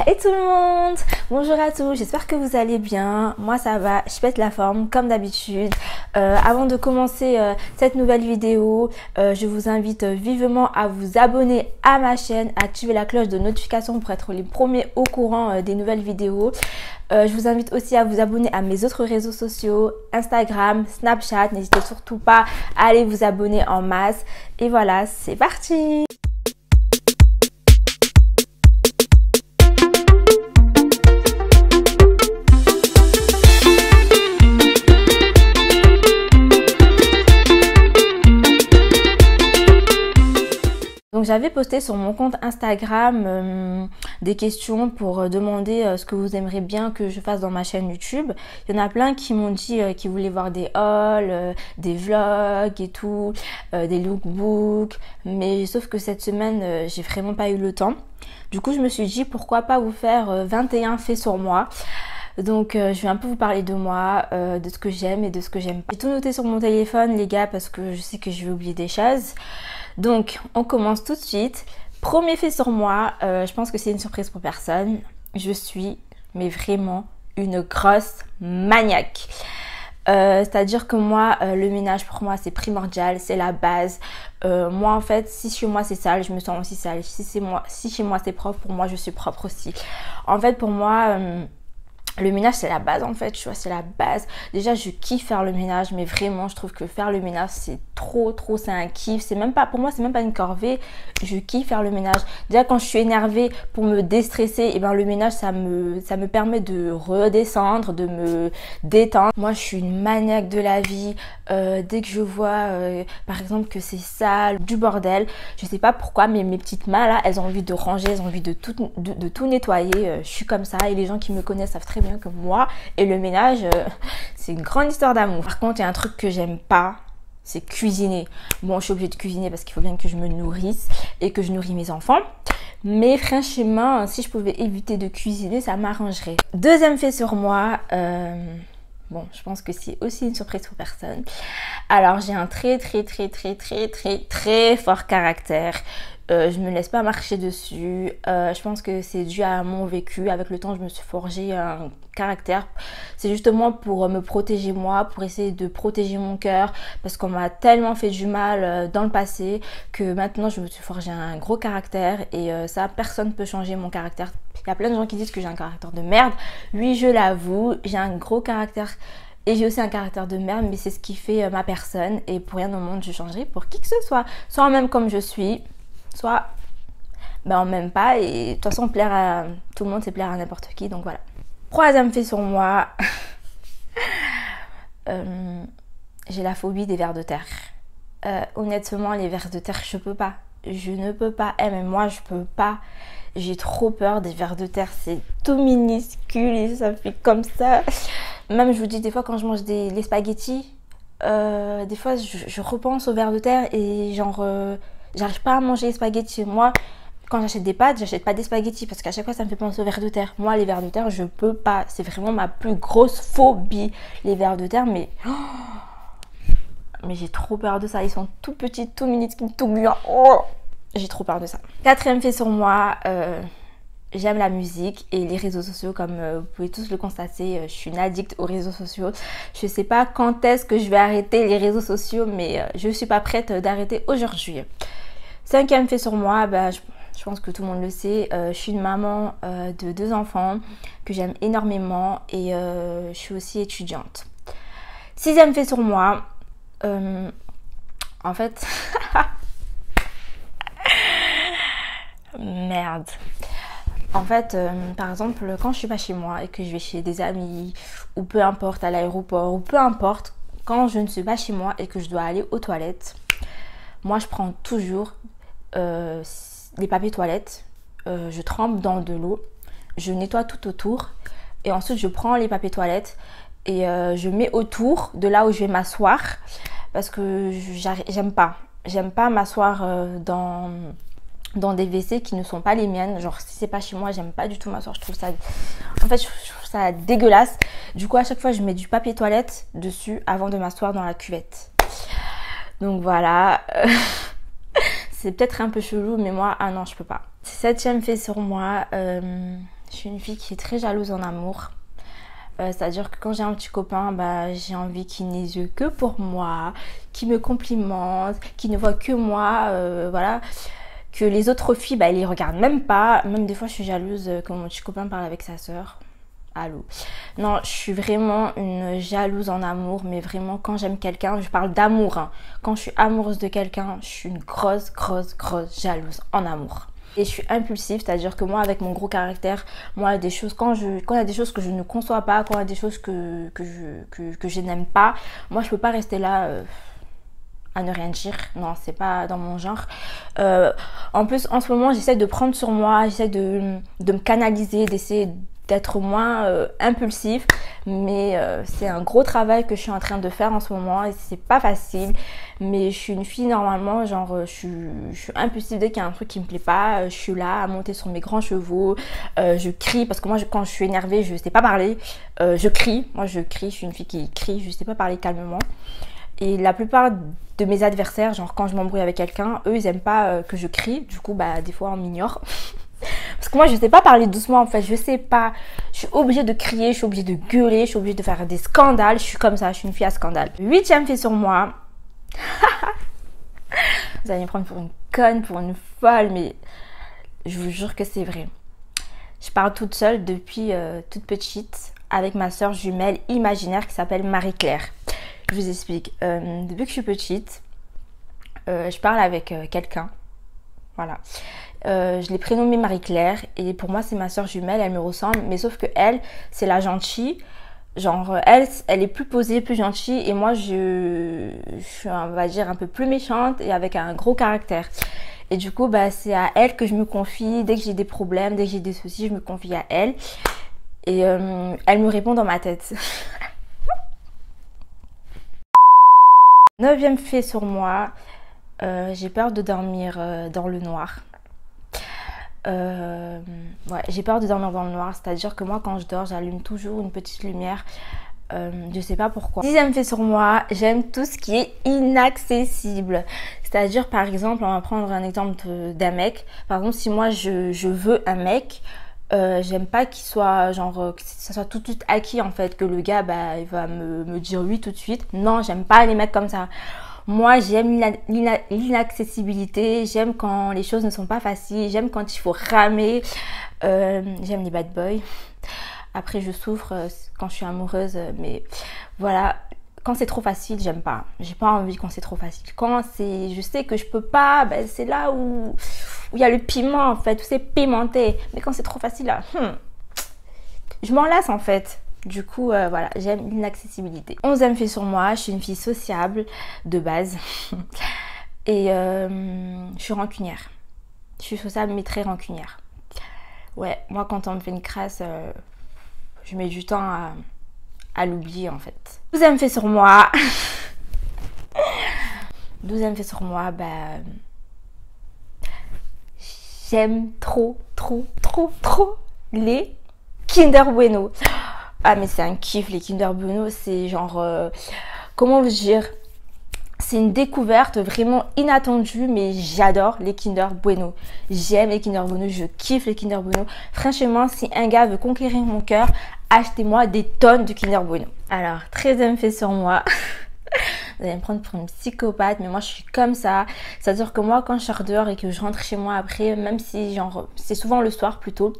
Hey tout le monde, bonjour à tous, j'espère que vous allez bien. Moi ça va, je pète la forme comme d'habitude. Avant de commencer cette nouvelle vidéo, je vous invite vivement à vous abonner à ma chaîne, à activer la cloche de notification pour être les premiers au courant des nouvelles vidéos. Je vous invite aussi à vous abonner à mes autres réseaux sociaux, Instagram, Snapchat. N'hésitez surtout pas à aller vous abonner en masse. Et voilà, c'est parti! Donc j'avais posté sur mon compte Instagram des questions pour demander ce que vous aimeriez bien que je fasse dans ma chaîne YouTube. Il y en a plein qui m'ont dit qu'ils voulaient voir des hauls, des vlogs et tout, des lookbooks. Mais sauf que cette semaine, j'ai vraiment pas eu le temps. Du coup, je me suis dit pourquoi pas vous faire 21 faits sur moi. Donc je vais un peu vous parler de moi, de ce que j'aime et de ce que j'aime pas. J'ai tout noté sur mon téléphone les gars parce que je sais que je vais oublier des choses. Donc on commence tout de suite. Premier fait sur moi, je pense que c'est une surprise pour personne. Je suis mais vraiment une grosse maniaque. C'est-à-dire que moi, le ménage pour moi c'est primordial, c'est la base. Moi en fait, si chez moi c'est sale, je me sens aussi sale. Si chez moi c'est propre, pour moi je suis propre aussi. En fait pour moi... le ménage c'est la base en fait, tu vois, c'est la base. Déjà je kiffe faire le ménage, mais vraiment je trouve que faire le ménage c'est trop, c'est un kiff. C'est même pas, pour moi c'est même pas une corvée, je kiffe faire le ménage. Déjà quand je suis énervée, pour me déstresser, et ben le ménage ça me permet de redescendre, de me détendre. Moi je suis une maniaque de la vie. Dès que je vois par exemple que c'est sale, du bordel, je sais pas pourquoi, mais mes petites mains là, elles ont envie de ranger, elles ont envie de tout nettoyer. Je suis comme ça et les gens qui me connaissent savent très bien que moi et le ménage c'est une grande histoire d'amour. Par contre il y a un truc que j'aime pas, c'est cuisiner. Bon je suis obligée de cuisiner parce qu'il faut bien que je me nourrisse et que je nourris mes enfants, mais franchement si je pouvais éviter de cuisiner ça m'arrangerait. Deuxième fait sur moi, bon je pense que c'est aussi une surprise pour personne. Alors j'ai un très fort caractère. Je me laisse pas marcher dessus. Je pense que c'est dû à mon vécu. Avec le temps, je me suis forgé un caractère. C'est justement pour me protéger moi, pour essayer de protéger mon cœur. Parce qu'on m'a tellement fait du mal dans le passé que maintenant, je me suis forgé un gros caractère. Et ça, personne ne peut changer mon caractère. Il y a plein de gens qui disent que j'ai un caractère de merde. Oui, je l'avoue, j'ai un gros caractère. Et j'ai aussi un caractère de merde, mais c'est ce qui fait ma personne. Et pour rien au monde, je changerai pour qui que ce soit. Soit même comme je suis, soit ben on m'aime pas. Et de toute façon plaire à tout le monde c'est plaire à n'importe qui, donc voilà. Troisième fait sur moi, j'ai la phobie des vers de terre. Honnêtement les vers de terre je peux pas, je ne peux pas. Même moi je peux pas, j'ai trop peur des vers de terre. C'est tout minuscule et ça fait comme ça. Même je vous dis des fois quand je mange les spaghettis, des fois je repense aux vers de terre et genre j'arrive pas à manger les spaghettis. Moi, quand j'achète des pâtes, j'achète pas des spaghettis parce qu'à chaque fois, ça me fait penser aux vers de terre. Moi, les vers de terre, je peux pas. C'est vraiment ma plus grosse phobie, les vers de terre. Mais j'ai trop peur de ça. Ils sont tout petits, tout minuscules, tout gluants. Oh, j'ai trop peur de ça. Quatrième fait sur moi, j'aime la musique et les réseaux sociaux. Comme vous pouvez tous le constater, je suis une addict aux réseaux sociaux. Je sais pas quand est-ce que je vais arrêter les réseaux sociaux, mais je suis pas prête d'arrêter aujourd'hui. Cinquième fait sur moi, je pense que tout le monde le sait, je suis une maman de 2 enfants que j'aime énormément et je suis aussi étudiante. Sixième fait sur moi, en fait, merde. En fait, par exemple, quand je suis pas chez moi et que je vais chez des amis ou peu importe à l'aéroport ou peu importe, quand je ne suis pas chez moi et que je dois aller aux toilettes, moi je prends toujours les papiers toilettes, je trempe dans de l'eau, je nettoie tout autour et ensuite je prends les papiers toilettes et je mets autour de là où je vais m'asseoir parce que j'aime pas m'asseoir dans des WC qui ne sont pas les miennes. Genre si c'est pas chez moi, j'aime pas du tout m'asseoir, je trouve ça dégueulasse. Du coup à chaque fois je mets du papier toilette dessus avant de m'asseoir dans la cuvette. Donc voilà. C'est peut-être un peu chelou, mais moi, ah non, je peux pas. Septième fait sur moi, je Je suis une fille qui est très jalouse en amour. C'est-à-dire que quand j'ai un petit copain, bah, j'ai envie qu'il n'ait les yeux que pour moi, qu'il me complimente, qu'il ne voit que moi, voilà. Que les autres filles, bah, ils les regardent même pas. Même des fois, je suis jalouse quand mon petit copain parle avec sa sœur. Allô. Non, je suis vraiment une jalouse en amour, mais vraiment quand j'aime quelqu'un, je parle d'amour. Hein. Quand je suis amoureuse de quelqu'un, je suis une grosse jalouse en amour. Et je suis impulsive, c'est-à-dire que moi, avec mon gros caractère, moi, il y a des choses, quand il y a des choses que je ne conçois pas, quand il y a des choses que je n'aime pas, moi, je peux pas rester là à ne rien dire. Non, c'est pas dans mon genre. En plus, en ce moment, j'essaie de prendre sur moi, j'essaie de me canaliser, d'essayer d'être moins impulsif, mais c'est un gros travail que je suis en train de faire en ce moment et c'est pas facile, mais je suis une fille normalement, genre je suis impulsive dès qu'il y a un truc qui me plaît pas, je suis là à monter sur mes grands chevaux, je crie parce que moi quand je suis énervée je sais pas parler, je crie, je suis une fille qui crie, je sais pas parler calmement. Et la plupart de mes adversaires, genre quand je m'embrouille avec quelqu'un, eux ils aiment pas que je crie, du coup bah des fois on m'ignore. Parce que moi je sais pas parler doucement en fait, je sais pas, je suis obligée de crier, je suis obligée de gueuler, je suis obligée de faire des scandales, je suis comme ça, je suis une fille à scandale. 8e fait sur moi. Vous allez me prendre pour une conne, pour une folle, mais je vous jure que c'est vrai. Je parle toute seule depuis toute petite avec ma soeur jumelle imaginaire qui s'appelle Marie-Claire. Je vous explique, depuis que je suis petite, je parle avec quelqu'un, voilà. Je l'ai prénommée Marie-Claire et pour moi c'est ma soeur jumelle, elle me ressemble, mais sauf que elle, c'est la gentille. Genre elle est plus posée, plus gentille et moi je suis on va dire un peu plus méchante et avec un gros caractère. Et du coup bah c'est à elle que je me confie, dès que j'ai des problèmes, dès que j'ai des soucis, je me confie à elle. Et elle me répond dans ma tête. 9e fait sur moi, j'ai peur de dormir dans le noir. Ouais, j'ai peur de dormir dans le noir, c'est-à-dire que moi quand je dors j'allume toujours une petite lumière, je sais pas pourquoi. 10e fait sur moi, j'aime tout ce qui est inaccessible, c'est-à-dire par exemple, on va prendre un exemple d'un mec, par exemple si moi je veux un mec, j'aime pas qu'il soit genre que ça soit tout de suite acquis en fait, que le gars bah il va me dire oui tout de suite. Non, j'aime pas les mecs comme ça. Moi, j'aime l'inaccessibilité, j'aime quand les choses ne sont pas faciles, j'aime quand il faut ramer, j'aime les bad boys. Après, je souffre quand je suis amoureuse, mais voilà, quand c'est trop facile, j'aime pas. J'ai pas envie quand c'est trop facile. Quand je sais que je peux pas, ben, c'est là où il y a le piment en fait, où c'est pimenté. Mais quand c'est trop facile, là, je m'en lasse en fait. Du coup, voilà, j'aime l'inaccessibilité. 11e fait sur moi, je suis une fille sociable de base. Et je suis rancunière. Je suis sociable mais très rancunière. Ouais, moi quand on me fait une crasse, je mets du temps à l'oublier en fait. 12e fait sur moi. 12e fait sur moi, bah... J'aime trop les Kinder Bueno. Ah mais c'est un kiff les Kinder Bueno, c'est genre, comment vous dire, c'est une découverte vraiment inattendue, mais j'adore les Kinder Bueno. J'aime les Kinder Bueno, je kiffe les Kinder Bueno. Franchement, si un gars veut conquérir mon cœur, achetez-moi des tonnes de Kinder Bueno. Alors, 13e fait sur moi. Vous allez me prendre pour une psychopathe, mais moi je suis comme ça. C'est-à-dire que moi quand je sors dehors et que je rentre chez moi après, même si genre c'est souvent le soir plutôt,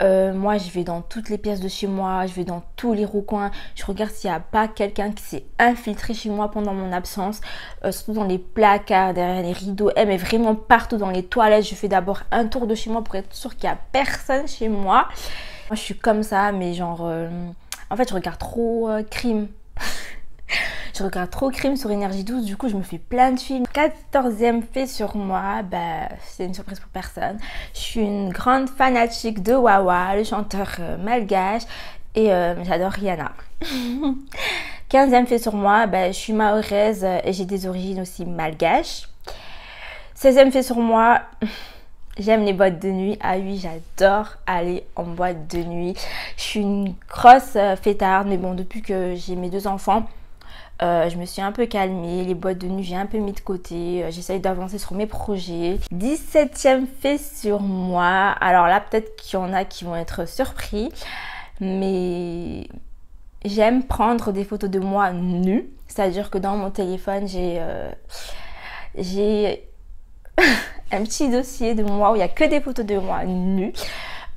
moi je vais dans toutes les pièces de chez moi, je vais dans tous les recoins, je regarde s'il n'y a pas quelqu'un qui s'est infiltré chez moi pendant mon absence, surtout dans les placards, derrière les rideaux, mais vraiment partout, dans les toilettes. Je fais d'abord un tour de chez moi pour être sûre qu'il n'y a personne chez moi. Moi je suis comme ça, mais genre en fait je regarde trop crime. Je regarde trop crime sur Énergie 12, du coup je me fais plein de films. 14e fait sur moi, bah c'est une surprise pour personne. Je suis une grande fanatique de Wawa, le chanteur malgache, et j'adore Rihanna. 15e fait sur moi, bah, je suis mahoraise et j'ai des origines aussi malgaches. 16e fait sur moi, j'aime les boîtes de nuit. Ah oui, j'adore aller en boîte de nuit. Je suis une grosse fêtarde, mais bon, depuis que j'ai mes 2 enfants, Je me suis un peu calmée, les boîtes de nuit j'ai un peu mis de côté, j'essaye d'avancer sur mes projets. 17e fait sur moi. Alors là peut-être qu'il y en a qui vont être surpris, mais j'aime prendre des photos de moi nue. C'est-à-dire que dans mon téléphone j'ai un petit dossier de moi où il n'y a que des photos de moi nue.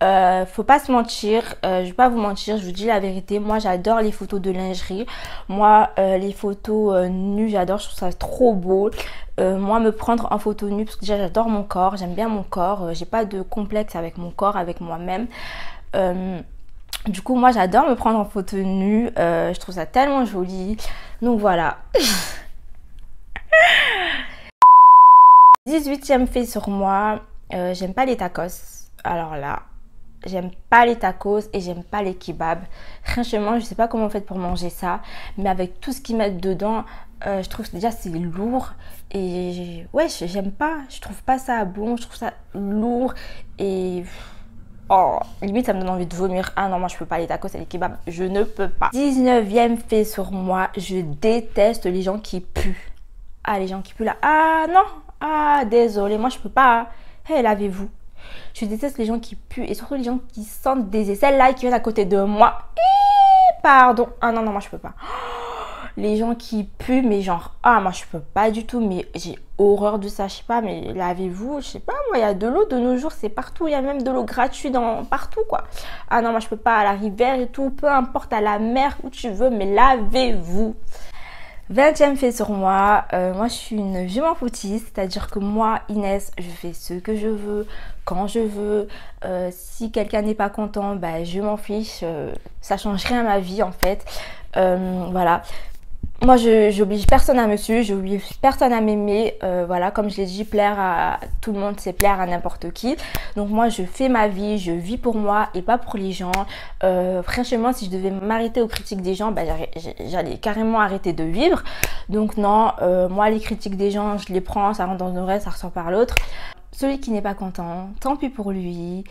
Faut pas se mentir, je vais pas vous mentir, je vous dis la vérité, moi j'adore les photos de lingerie, moi les photos nues j'adore, je trouve ça trop beau. Moi me prendre en photo nue, parce que déjà j'adore mon corps, j'aime bien mon corps, j'ai pas de complexe avec mon corps, avec moi-même. Du coup moi j'adore me prendre en photo nue, je trouve ça tellement joli, donc voilà. 18e fait sur moi, j'aime pas les tacos. Alors là, j'aime pas les tacos et j'aime pas les kebabs. Franchement, je sais pas comment on fait pour manger ça, mais avec tout ce qu'ils mettent dedans, je trouve que déjà c'est lourd et ouais, j'aime pas. Je trouve pas ça bon, je trouve ça lourd et oh, limite ça me donne envie de vomir. Ah non, moi je peux pas les tacos et les kebabs, je ne peux pas. 19e fait sur moi, je déteste les gens qui puent. Ah, les gens qui puent là. Ah non, ah désolé, moi je peux pas. Hey, lavez-vous. Je déteste les gens qui puent et surtout les gens qui sentent des aisselles là qui viennent à côté de moi. Pardon. Ah non, non, moi je peux pas. Les gens qui puent, mais genre, ah moi je peux pas du tout, mais j'ai horreur de ça, je sais pas, mais lavez-vous, je sais pas, moi il y a de l'eau de nos jours, c'est partout, il y a même de l'eau gratuite partout quoi. Ah non, moi je peux pas, à la rivière et tout, peu importe, à la mer, où tu veux, mais lavez-vous. 20e fait sur moi, moi je suis une je m'en foutiste, c'est-à-dire que moi Inès je fais ce que je veux, quand je veux, si quelqu'un n'est pas content, bah, je m'en fiche, ça change rien à ma vie en fait, voilà. Moi, j'oblige personne à me suivre, j'oblige personne à m'aimer. Voilà, comme je l'ai dit, plaire à tout le monde, c'est plaire à n'importe qui. Donc moi, je fais ma vie, je vis pour moi et pas pour les gens. Franchement, si je devais m'arrêter aux critiques des gens, bah, j'allais carrément arrêter de vivre. Donc non, moi, les critiques des gens, je les prends, ça rentre dans une oreille, ça ressort par l'autre. Celui qui n'est pas content, tant pis pour lui.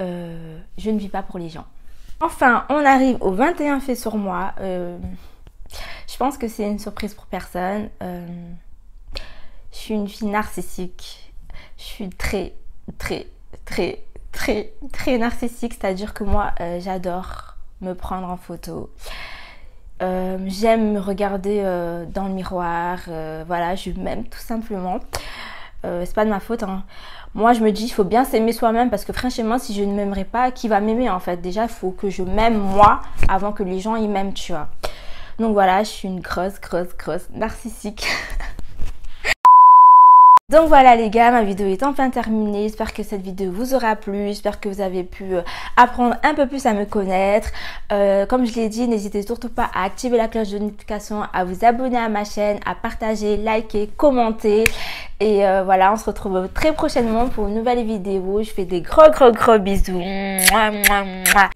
Je ne vis pas pour les gens. Enfin, on arrive au 21 fait sur moi. Je pense que c'est une surprise pour personne. Je suis une fille narcissique. Je suis très narcissique. C'est-à-dire que moi, j'adore me prendre en photo. J'aime me regarder dans le miroir. Voilà, je m'aime tout simplement. C'est pas de ma faute, hein. Moi je me dis il faut bien s'aimer soi-même, parce que franchement si je ne m'aimerais pas, qui va m'aimer en fait? Déjà il faut que je m'aime moi avant que les gens ils m'aiment, tu vois. Donc voilà, je suis une grosse narcissique. Donc voilà les gars, ma vidéo est enfin terminée. J'espère que cette vidéo vous aura plu. J'espère que vous avez pu apprendre un peu plus à me connaître. Comme je l'ai dit, n'hésitez surtout pas à activer la cloche de notification, à vous abonner à ma chaîne, à partager, liker, commenter. Et voilà, on se retrouve très prochainement pour une nouvelle vidéo. Je fais des gros bisous. Mouah, mouah, mouah.